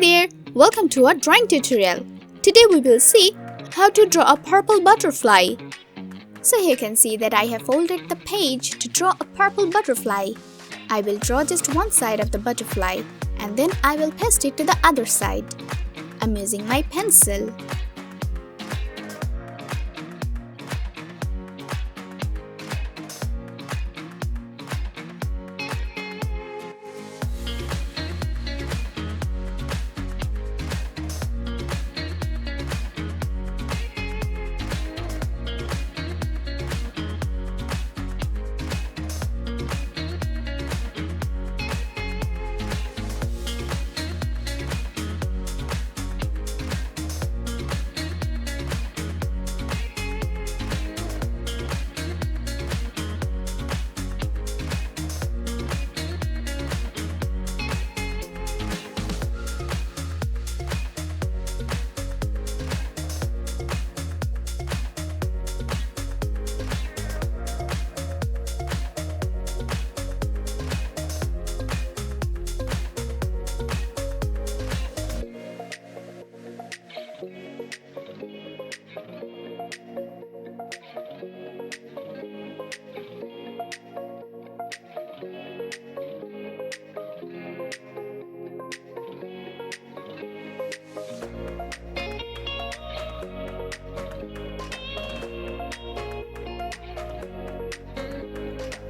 there! Welcome to our drawing tutorial. Today we will see how to draw a purple butterfly. So here you can see that I have folded the page to draw a purple butterfly. I will draw just one side of the butterfly and then I will paste it to the other side. I'm using my pencil.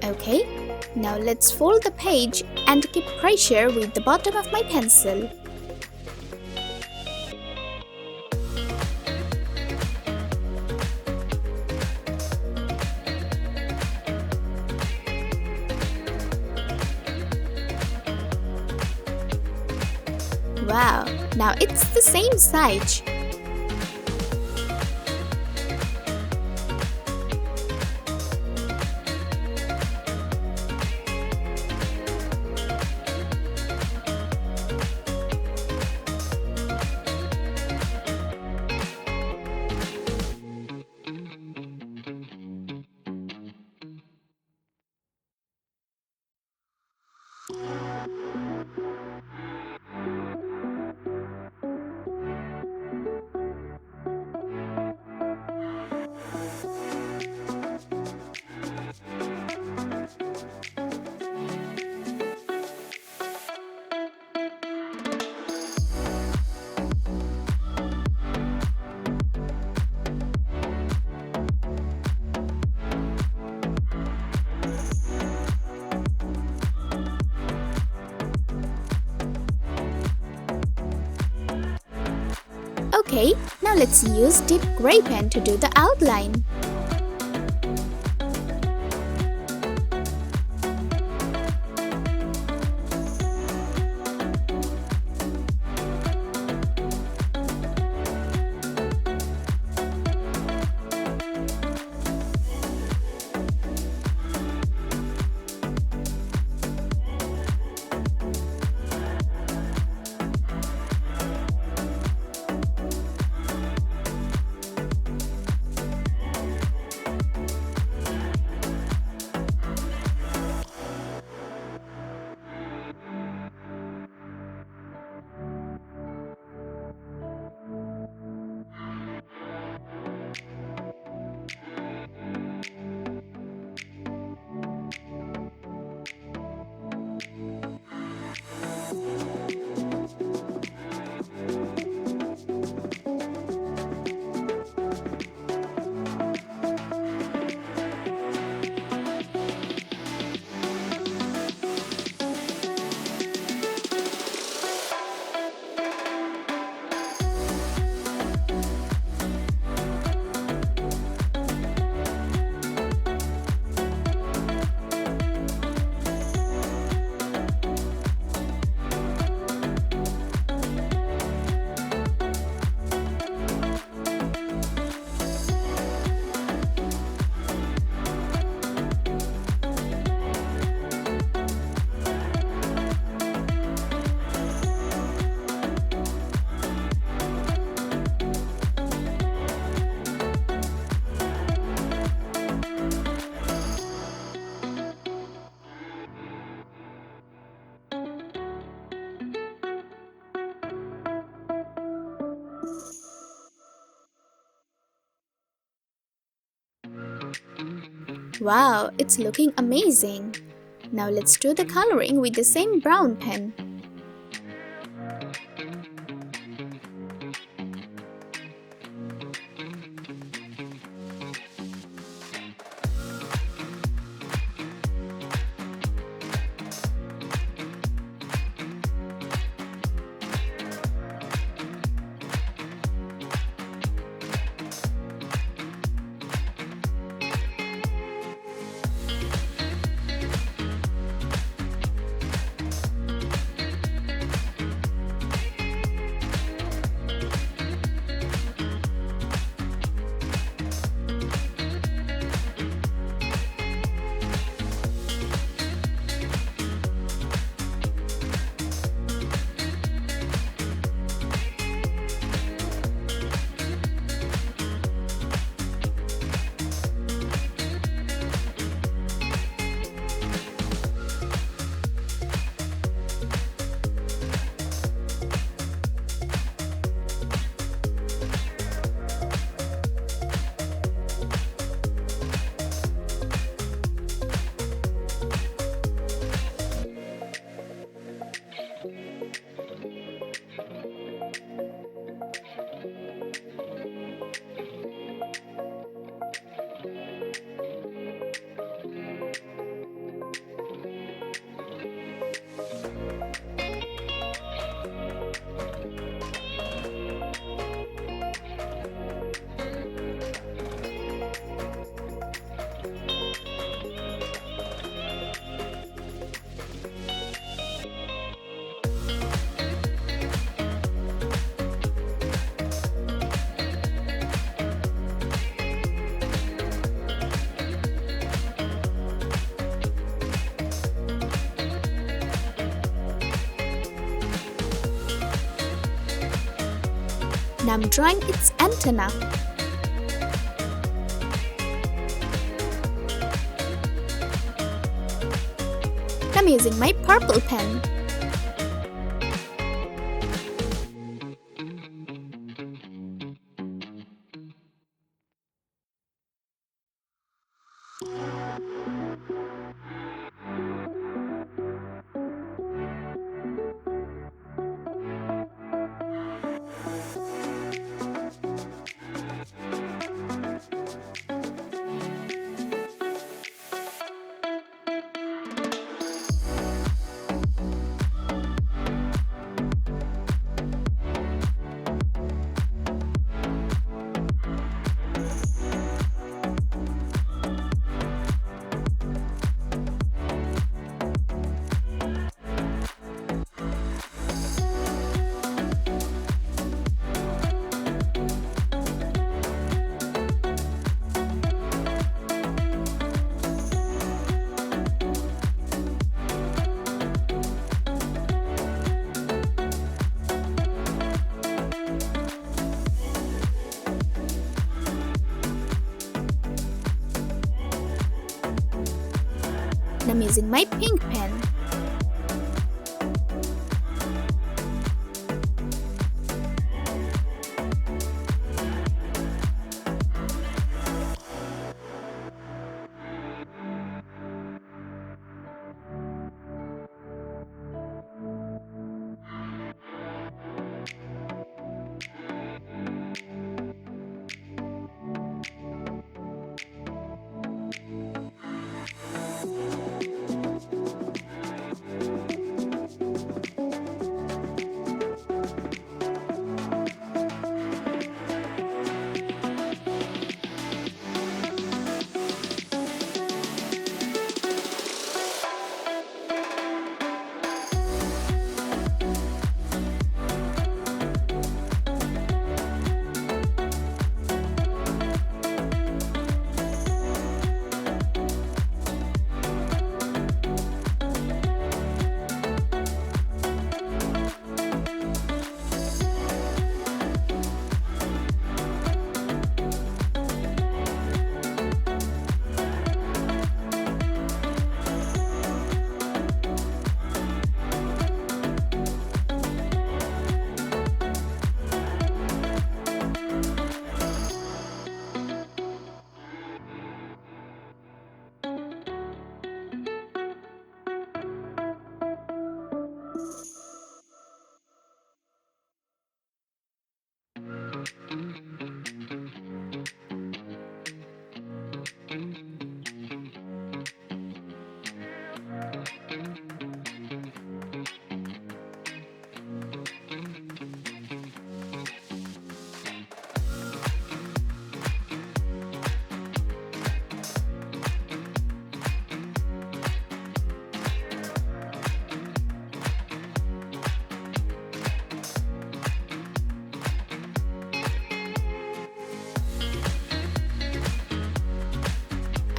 Okay, now let's fold the page and keep pressure with the bottom of my pencil. Wow, now it's the same size. Okay, now let's use deep gray pen to do the outline. Wow, it's looking amazing. Now let's do the coloring with the same brown pen. Now I'm drawing its antenna. I'm using my purple pen. I'm using my pink pen.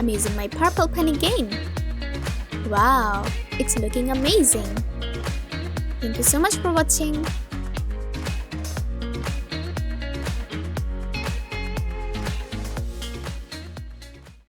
I'm using my purple pen again. Wow, it's looking amazing. Thank you so much for watching.